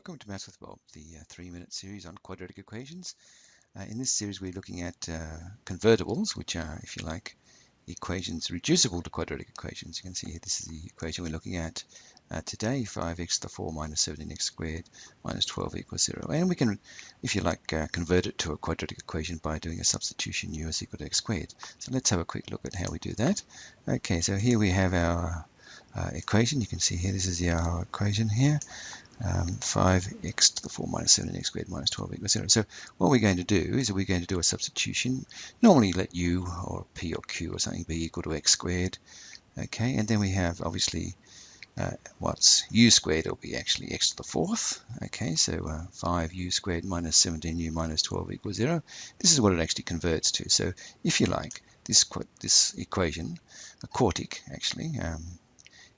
Welcome to Maths with Bob, the 3-minute series on quadratic equations. In this series we're looking at convertibles, which are, if you like, equations reducible to quadratic equations. You can see here this is the equation we're looking at today, 5x to the 4 minus 17x squared minus 12 equals 0. And we can, if you like, convert it to a quadratic equation by doing a substitution, u is equal to x squared. So let's have a quick look at how we do that. Okay, so here we have our equation. You can see here this is our equation here. 5x to the 4 minus 17x squared minus 12 equals 0. So what we're going to do is we're going to do a substitution. Normally let u or p or q or something be equal to x squared. Okay, and then we have obviously what's u squared will be actually x to the 4th. Okay, so 5u squared minus 17u minus 12 equals 0. This is what it actually converts to. So if you like, this equation, a quartic actually,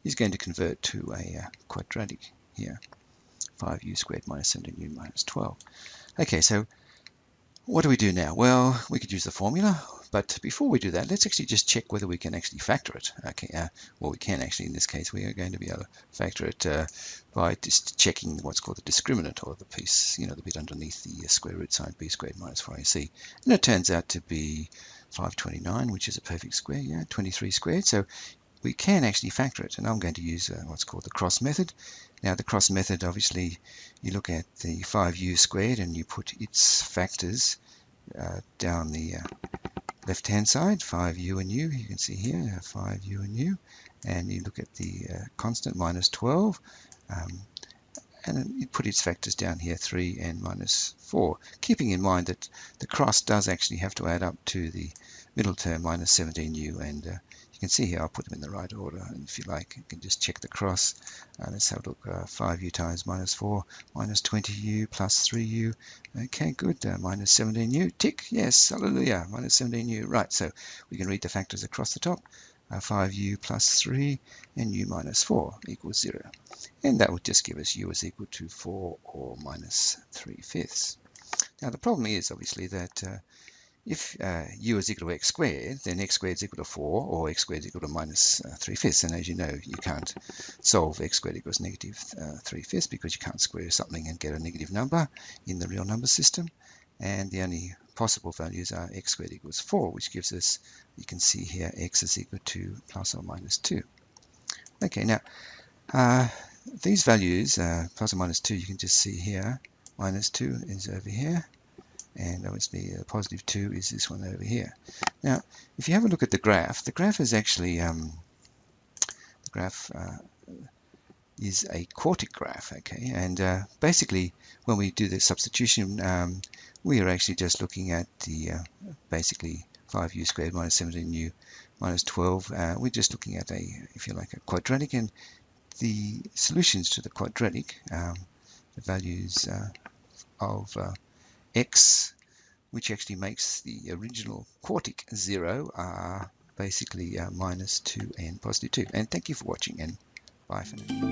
is going to convert to a quadratic here. 5u squared minus 17u minus 12. Okay, so what do we do now? Well, we could use the formula, but before we do that, let's actually just check whether we can actually factor it. Okay, well, we can actually in this case. We are going to be able to factor it by just checking what's called the discriminant, or the piece, you know, the bit underneath the square root sign, b squared minus 4ac. And it turns out to be 529, which is a perfect square, yeah, 23 squared. So we can actually factor it, and I'm going to use what's called the cross method. Now the cross method, obviously, you look at the 5u squared and you put its factors down the left-hand side, 5u and u. You can see here 5u and u, and you look at the constant minus 12, and you put its factors down here, 3 and minus 4, keeping in mind that the cross does actually have to add up to the middle term minus 17u, and you can see here I'll put them in the right order, and if you like you can just check the cross. Let's have a look. 5u times minus 4 minus 20u plus 3u. Okay, good. Minus 17u, tick, yes, hallelujah, minus 17u. Right, so we can read the factors across the top. 5u plus 3 and u minus 4 equals 0, and that would just give us u is equal to 4 or minus 3/5. Now the problem is obviously that if u is equal to x squared, then x squared is equal to 4, or x squared is equal to minus 3/5. And as you know, you can't solve x squared equals negative 3/5 because you can't square something and get a negative number in the real number system. And the only possible values are x squared equals 4, which gives us, you can see here, x is equal to plus or minus 2. Okay, now these values, plus or minus 2, you can just see here, minus 2 is over here, and obviously positive 2 is this one over here. Now, if you have a look at the graph is actually, the graph is a quartic graph, okay, and basically when we do the substitution, we are actually just looking at the basically 5u squared minus 17u minus 12. We're just looking at a, if you like, a quadratic, and the solutions to the quadratic, the values of x, which actually makes the original quartic 0, are basically minus 2 and positive 2. And thank you for watching, and bye for now.